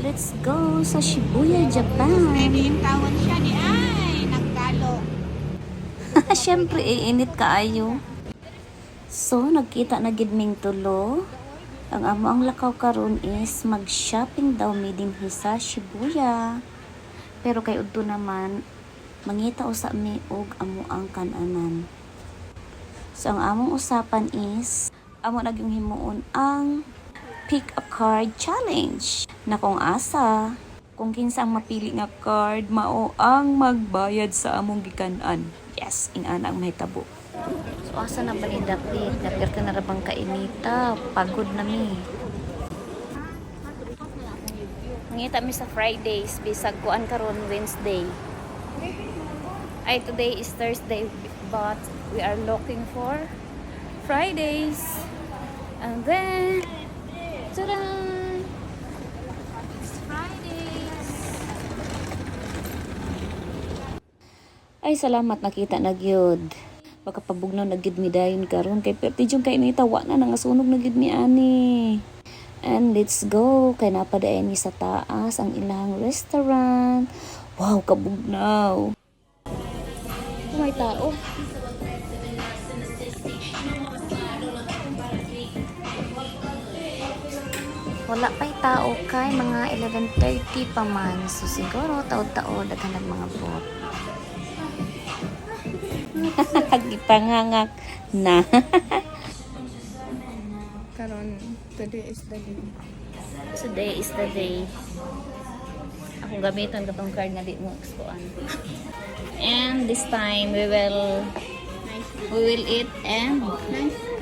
Let's go sa Shibuya, Japan. Steady yung tawon siya ni ay nagkalo. Siyempre, init kaayo. So, nagkita na gid ming tulo. Ang amo ang lakaw karon is mag-shopping daw mi dinhi sa Shibuya. Pero kay udto naman mangita usa mi og amo ang kananan. So, ang among usapan is amo na gyung himuon ang pick a card challenge. Na kung asa, kung kinsa ang mapili nga card, mao ang magbayad sa among gikanan. Yes, ingana ang mahitabo. So, asa na ba ni Dapit? Napirta na rabang kainita. Pagod na mi. Mangita mi sa Fridays. Bisag kuan karon Wednesday. Ay, today is Thursday. But we are looking for Fridays. And then, tada! It's Fridays. Ay, salamat nakita na gyud. Pagkapabugnaw na gid mi dayon karon kay perti jung kay nita wa na nangasunog na gid mi ani. And let's go kay napadaay ni sa taas ang restaurant. Wow, kabugnaw. May tao. Wala pa'y tao kay mga 11:30 pa man. So siguro taod-taod daghan mga bot. Gipangangak na. Karon today is the day. Today is the day. Akong gamiton katong card nga di mo expoan. And this time we will eat and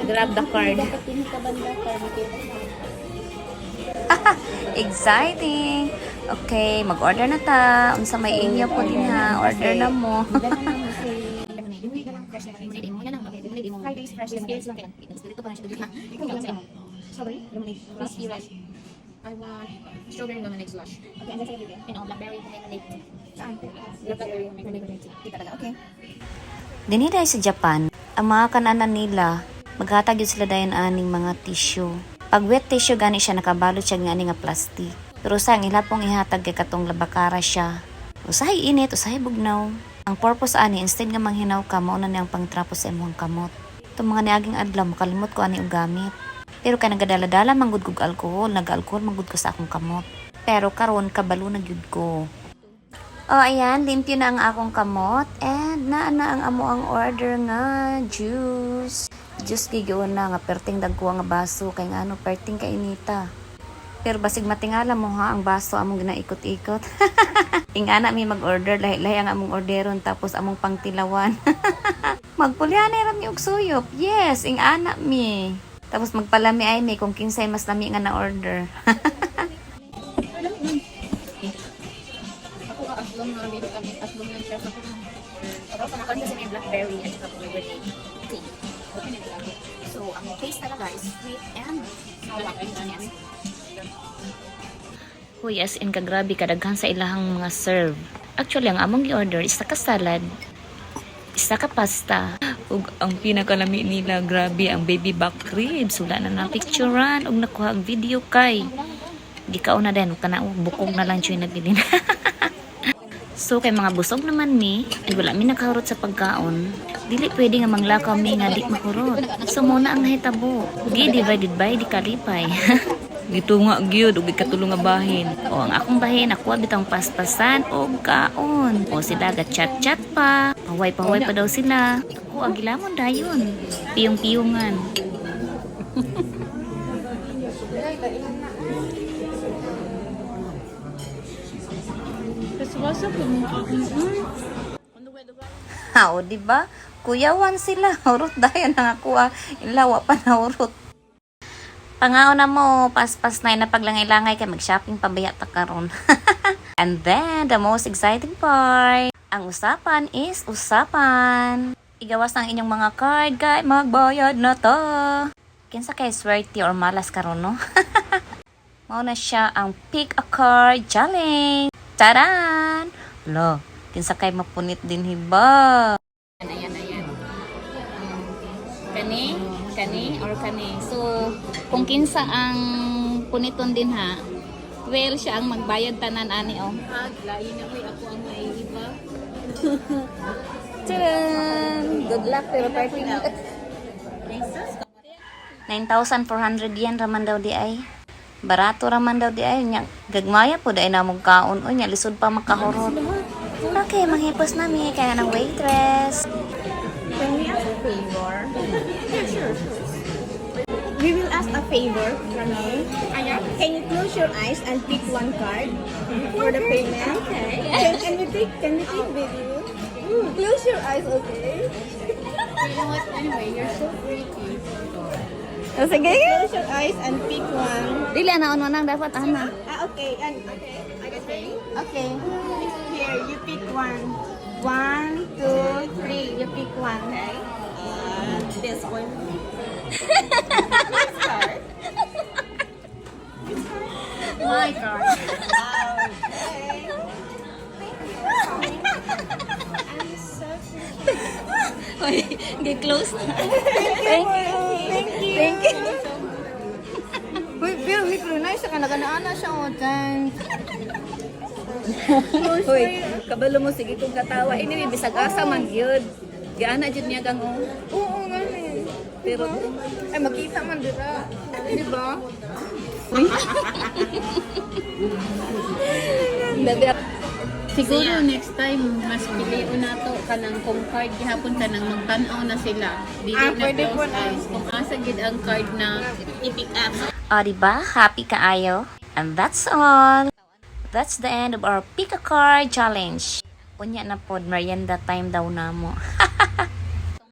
grab the card. Exciting. Okay, mag-order na ta. Unsa may inyo po din ha. Order na mo. Sorry? Crispy rice. I want strawberry lemonade slush. Okay, and then and blackberry lemonade. Saan? Blackberry lemonade. Kita talaga. Okay. Dini dahil sa Japan, ang mga kananan nila, maghatag yun sila dayon aning mga tissue. Pag wet tissue gani siya nakabalot siya nga ani nga plastic. Pero sa ang ila pong ihatag kay katong labakara siya. Usahay init, usahay bugnaw. Ang purpose ani instead nga manghinaw ka mao na niyang pangtrapo sa imong kamot. Itong mga niaging adlaw makalimot ko ani og gamit. Pero kay nagadala-dala manggud kog alcohol, nag-alcohol manggud ko sa akong kamot. Pero karon kabalo na gyud ko. Oh, ayan, limpyo na ang akong kamot and naa ang amo ang order nga juice. Juice gigiyon na nga perting dagko nga baso kay ngano perting kainita. Pero basig matingala mo ha ang baso among ginaikot-ikot. Ingana mi mag-order lahi-lahi ang among orderon tapos among pangtilawan. Magpulyan ra mi og suyop. Yes, ingana mi. Tapos magpalami ay mi kung kinsay mas lami nga na order. Aslong na dito kami. Aslong na siya sa kuha. Tapos naman kasi may blackberry at saka blueberry tea. So, ang taste talaga is sweet and sour. Huy, as in kagrabe kadaghan sa ilahang mga serve. Actually, ang among i-order is ka salad, isa ka pasta, ug ang pinakalami nila, grabe, ang baby back ribs. Wala na picturean ug nakuha ang video kay. Di ka na din, kana bukog na lang siya nagbilin. So, kay mga busog naman ni, ay wala mi nakahurot sa pagkaon. Dili pwede nga manglakaw mi nga di makurot. So, muna ang nahitabo. Di divided by di kalipay. Gito nga gyud ug ikatulong nga bahin. O ang akong bahin ako bitang paspasan og kaon. O sila gat-chat-chat pa. Paway-paway pa daw sila. Ako agilamon dayon. Piyong-piyungan. Ha, o diba? Kuyawan sila. Urot dayon ang ako ilawa pa na urot. Pangaon na mo, pas-pas na na paglangay-langay kay mag-shopping pabaya ta karon. And then, the most exciting part. Ang usapan is usapan. Igawas ng inyong mga card kay magbayad na to. Kinsa kay swerte or malas karon no? Mao na siya ang pick a card challenge. Taran! Lo, kinsa kay mapunit din hiba. Ayan. Kani or kani. So, kung kinsa ang puniton din ha, Well, siya ang magbayad tanan ani oh. Lain na may ako ang naiiba. Tadaan! Good luck pero party na. 9,400 yen raman daw di ay. Barato raman daw di ay. Nya, gagmaya po dahil namong kaon. O nya, lisod pa makahorot. Okay, manghipos nami. Kaya ng waitress. Can we ask a favor? Yeah, sure. We will ask a favor from you. Can you close your eyes and pick one card for the payment? Okay. Can we take video? Close your eyes, okay? You know what? Anyway, you're so pretty. O sige. Close your eyes and pick one. Dili na ano nang dapat ana. Okay. And okay. I got ready. Okay. Here, you pick one. 1, 2, 3. You pick one. Okay. This one. This card. My card. Okay. I'm so Oy, get close. Thank you. Thank you. Uy, pero nice ka naganaan na siya o dyan. Hoy, kabalo mo sige kung katawa. Ini bisag asa man gyud. Gaana jud niya gang oh. Oo nga eh. Pero Ay, makita man dira. Di ba? Dabi Siguro next time mas piliun nato kanang kung card gihapon kanang magtan-aw na sila. Dili na pwede po close na. eyes. Kung asa gid ang card na i-pick up. O, diba? Happy kaayo? And that's all. That's the end of our Pick a Card Challenge. Unya na pod, merienda time daw na mo.